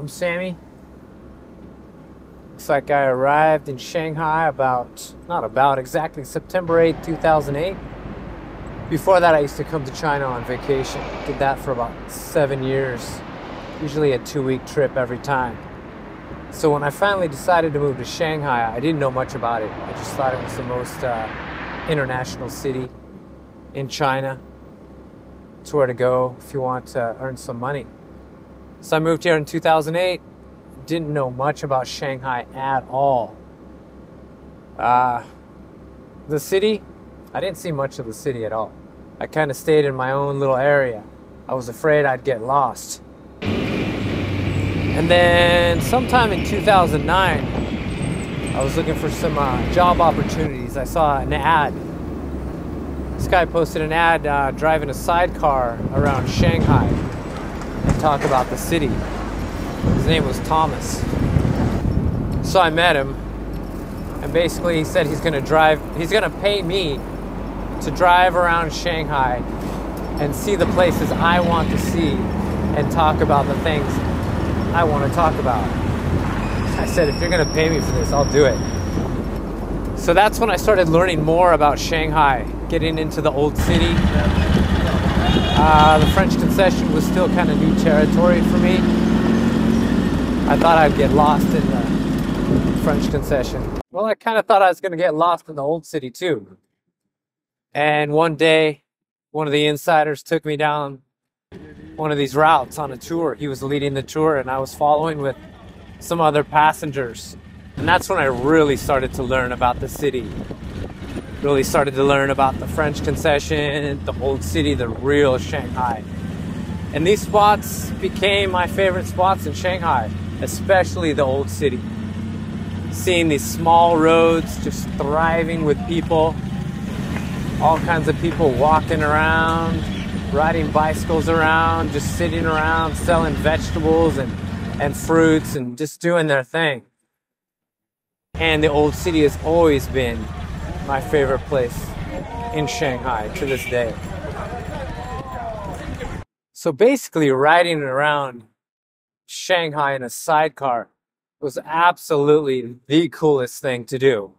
I'm Sammy. Looks like I arrived in Shanghai exactly September 8th, 2008. Before that, I used to come to China on vacation. Did that for about 7 years. Usually a 2-week trip every time. So when I finally decided to move to Shanghai, I didn't know much about it. I just thought it was the most international city in China. It's where to go if you want to earn some money. So I moved here in 2008. Didn't know much about Shanghai at all. The city, I didn't see much of the city at all. I kind of stayed in my own little area. I was afraid I'd get lost. And then sometime in 2009, I was looking for some job opportunities. I saw an ad. This guy posted an ad driving a sidecar around Shanghai and talk about the city. His name was Thomas. So I met him, and basically he said he's gonna pay me to drive around Shanghai and see the places I want to see and talk about the things I want to talk about. I said, if you're gonna pay me for this, I'll do it. So that's when I started learning more about Shanghai, getting into the old city. The French concession was still kind of new territory for me. I thought I'd get lost in the French concession. Well, I kind of thought I was going to get lost in the old city too. And one day, one of the insiders took me down one of these routes on a tour. He was leading the tour and I was following with some other passengers. And that's when I really started to learn about the city. Really started to learn about the French concession, the old city, the real Shanghai. And these spots became my favorite spots in Shanghai, especially the old city. Seeing these small roads just thriving with people, all kinds of people walking around, riding bicycles around, just sitting around, selling vegetables and fruits and just doing their thing. And the old city has always been my favorite place in Shanghai to this day. So basically riding around Shanghai in a sidecar was absolutely the coolest thing to do.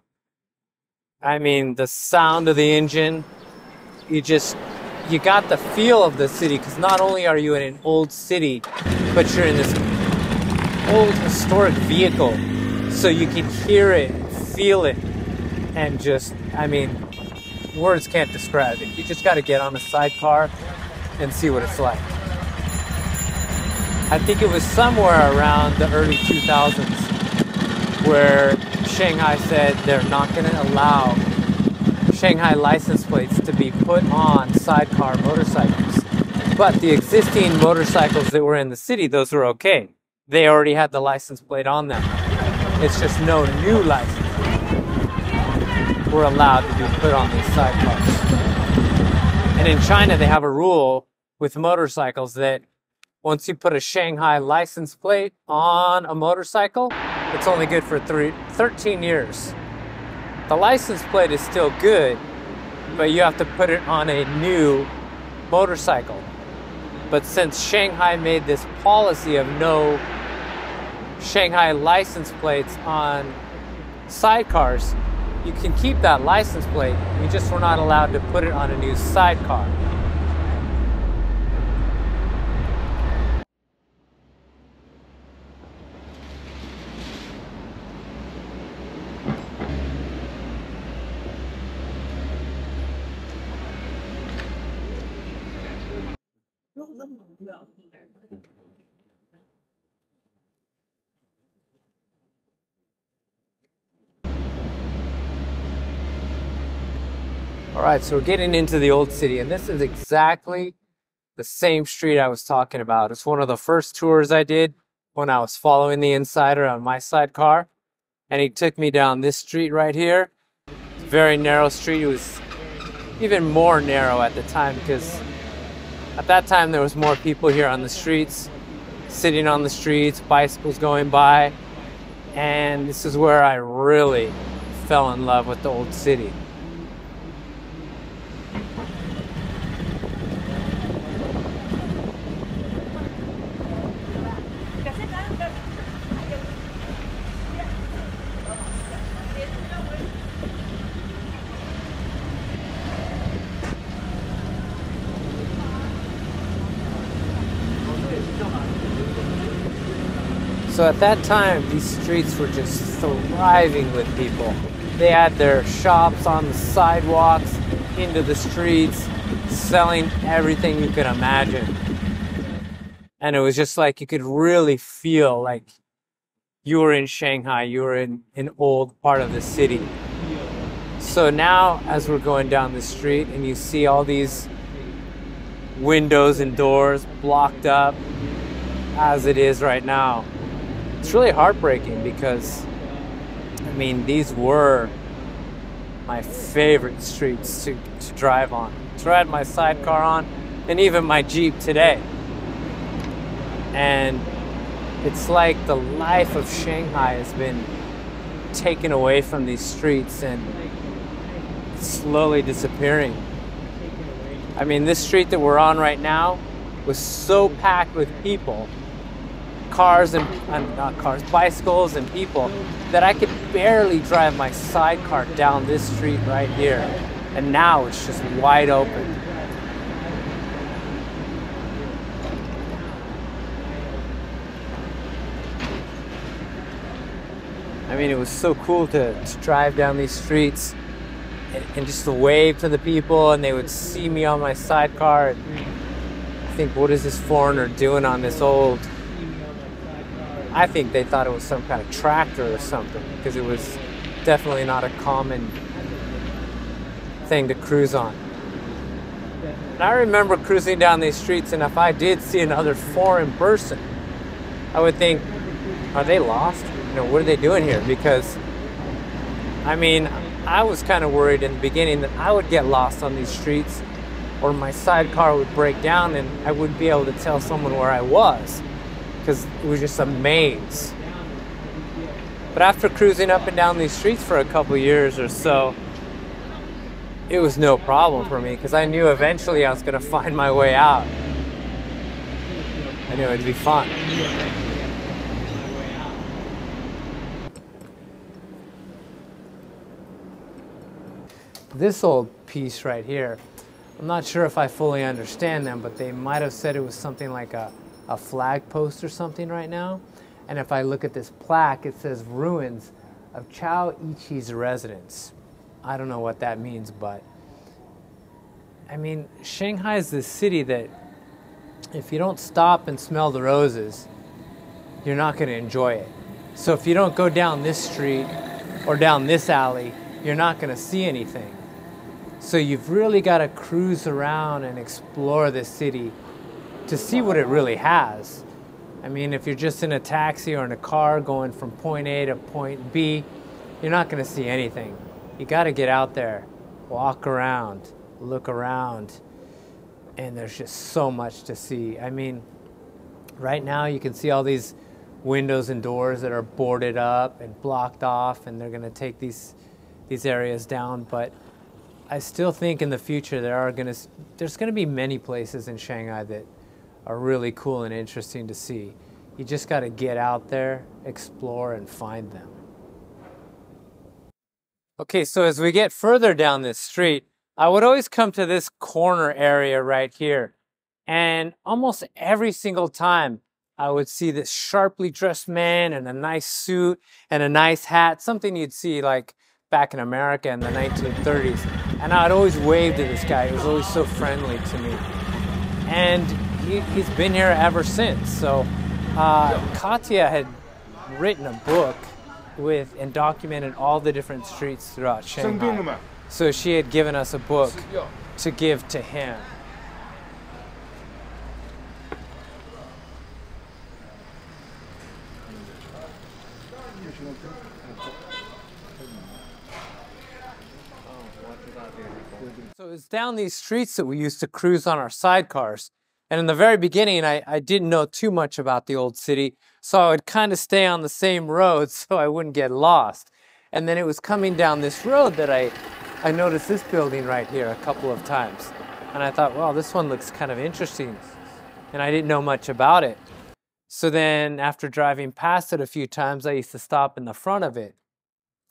I mean, the sound of the engine, you got the feel of the city, because not only are you in an old city, but you're in this old historic vehicle. So you can hear it, feel it, and just, I mean, words can't describe it. You just got to get on a sidecar and see what it's like. I think it was somewhere around the early 2000s where Shanghai said they're not going to allow Shanghai license plates to be put on sidecar motorcycles. But the existing motorcycles that were in the city, those were okay. They already had the license plate on them. It's just no new license were allowed to be put on these sidecars. And in China, they have a rule with motorcycles that once you put a Shanghai license plate on a motorcycle, it's only good for 13 years. The license plate is still good, but you have to put it on a new motorcycle. But since Shanghai made this policy of no Shanghai license plates on sidecars, you can keep that license plate, you just were not allowed to put it on a new sidecar. All right, so we're getting into the old city, and this is exactly the same street I was talking about. It's one of the first tours I did when I was following the insider on my sidecar, and he took me down this street right here. It's a very narrow street. It was even more narrow at the time because at that time there was more people here on the streets, sitting on the streets, bicycles going by, and this is where I really fell in love with the old city. So at that time, these streets were just thriving with people. They had their shops on the sidewalks, into the streets, selling everything you could imagine. And it was just like you could really feel like you were in Shanghai, you were in an old part of the city. So now, as we're going down the street and you see all these windows and doors blocked up, as it is right now, it's really heartbreaking because, I mean, these were my favorite streets to drive on, to ride my sidecar on, and even my Jeep today. And it's like the life of Shanghai has been taken away from these streets and slowly disappearing. I mean, this street that we're on right now was so packed with people, cars and not cars, bicycles and people, that I could barely drive my sidecar down this street right here. And now it's just wide open. I mean, it was so cool to drive down these streets and just to wave to the people, and they would see me on my sidecar and think, what is this foreigner doing on this old... I think they thought it was some kind of tractor or something, because it was definitely not a common thing to cruise on. And I remember cruising down these streets, and if I did see another foreign person, I would think, are they lost? You know, what are they doing here? Because, I mean, I was kind of worried in the beginning that I would get lost on these streets, or my sidecar would break down and I wouldn't be able to tell someone where I was, because it was just a maze. But after cruising up and down these streets for a couple years or so, it was no problem for me, because I knew eventually I was going to find my way out. I knew it'd be fun. This old piece right here, I'm not sure if I fully understand them, but they might have said it was something like a flag post or something right now. And if I look at this plaque, it says ruins of Chao Ichi's residence. I don't know what that means, but I mean, Shanghai is this city that if you don't stop and smell the roses, you're not going to enjoy it. So if you don't go down this street or down this alley, you're not going to see anything. So you've really got to cruise around and explore this city to see what it really has. I mean, if you're just in a taxi or in a car going from point A to point B, you're not going to see anything. You got to get out there, walk around, look around, and there's just so much to see. I mean, right now you can see all these windows and doors that are boarded up and blocked off, and they're going to take these areas down, but I still think in the future there's going to be many places in Shanghai that are really cool and interesting to see. You just got to get out there, explore, and find them. Okay, so as we get further down this street, I would always come to this corner area right here. And almost every single time I would see this sharply dressed man in a nice suit and a nice hat, something you'd see like back in America in the 1930s. And I'd always wave to this guy. He was always so friendly to me. And he's been here ever since. So Katya had written a book and documented all the different streets throughout Shanghai. So she had given us a book to give to him. So it's down these streets that we used to cruise on our sidecars. And in the very beginning, I didn't know too much about the old city, so I would kind of stay on the same road so I wouldn't get lost. And then it was coming down this road that I noticed this building right here a couple of times. And I thought, well, this one looks kind of interesting. And I didn't know much about it. So then after driving past it a few times, I used to stop in the front of it.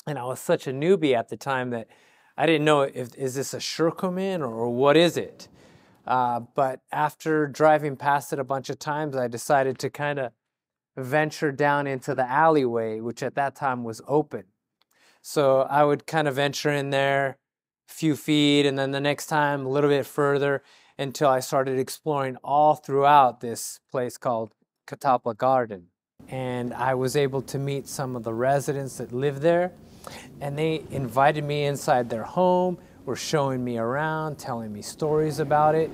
And I was such a newbie at the time that I didn't know is this a Shurkomin or what is it? But after driving past it a bunch of times, I decided to kind of venture down into the alleyway, which at that time was open. So I would kind of venture in there a few feet, and then the next time a little bit further, until I started exploring all throughout this place called Catapla Garden. And I was able to meet some of the residents that live there, and they invited me inside their home, were showing me around, telling me stories about it.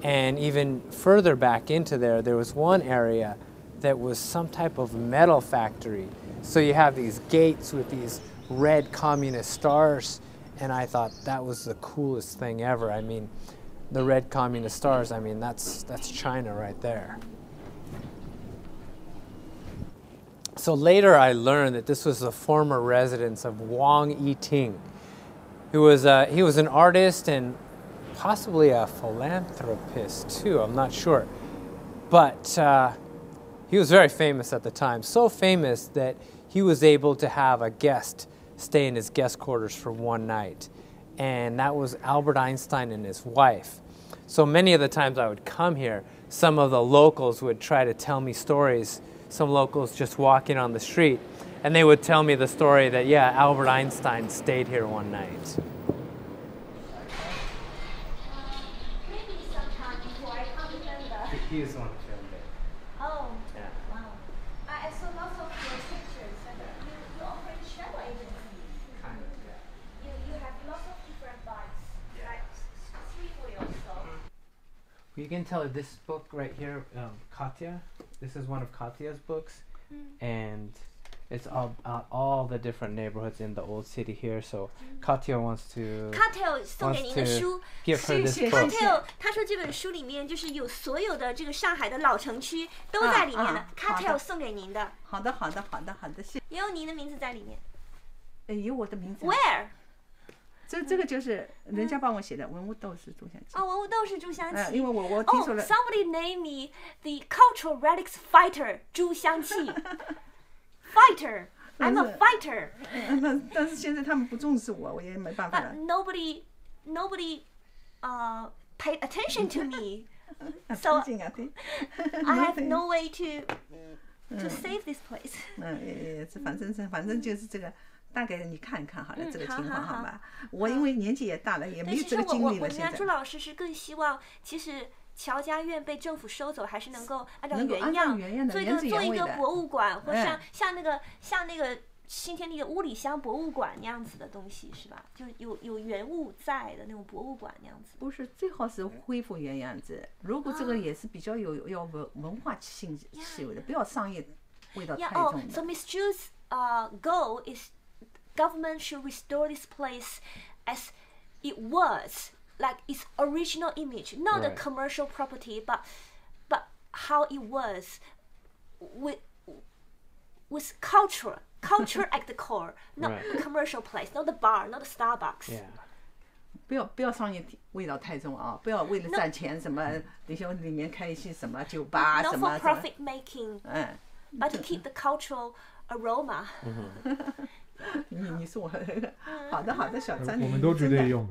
And even further back into there was one area that was some type of metal factory. So you have these gates with these red communist stars, and I thought that was the coolest thing ever. I mean, the red communist stars, I mean, that's China right there. So later I learned that this was the former residence of Wang Yiting, who was he was an artist and possibly a philanthropist too, I'm not sure. But he was very famous at the time, so famous that he was able to have a guest stay in his guest quarters for one night. And that was Albert Einstein and his wife. So many of the times I would come here, some of the locals would try to tell me stories, some locals just walking on the street, and they would tell me the story that, yeah, Albert Einstein stayed here one night. Maybe sometime before I can't remember. He is the one who filmed it. Oh, Yeah. wow. I saw lots of your pictures. You operate a travel agency. Kind of, yeah. You have lots of different bikes, like 3 wheels. So. You can tell this book right here, Katya. This is one of Katya's books, and it's all the different neighborhoods in the old city here. So Katya wants to Cartel 送给您的书 give her this book. Cartel 他说这本书里面就是有所有的这个上海的老城区都在里面的 Cartel 送给您的。好的，好的，好的，好的，谢。也有您的名字在里面。有我的名字。Where？ 这个就是人家帮我写的文物斗士朱香琪。哦，文物斗士朱香琪。因为我听说了。Somebody name me the cultural relics fighter 朱香琪。Fighter, I'm a fighter. 但是现在他们不重视我，我也没办法了。Nobody, paid attention to me. So I have no way to save this place. 也是，反正就是这个。大概你看一看好了，这个情况好吧？我因为年纪也大了，也没有这个精力了。现在朱老师是更希望，其实乔家院被政府收走，还是能够按照原样做一个博物馆，或像那个新天地的五里香博物馆那样子的东西，是吧？就有原物在的那种博物馆那样子。不是，最好是恢复原样子。如果这个也是比较要文化性气味的，不要商业味道太重的。So Miss Zhu's goal is government should restore this place as it was, like its original image, not a commercial property, but how it was, with culture at the core, not a commercial place, not the bar, not the Starbucks. Yeah. 不要商业味道太重啊！不要为了赚钱什么，里面开一些什么酒吧什么。Not for profit making, but to keep the cultural aroma. 你是我好的小张，我们都觉得用。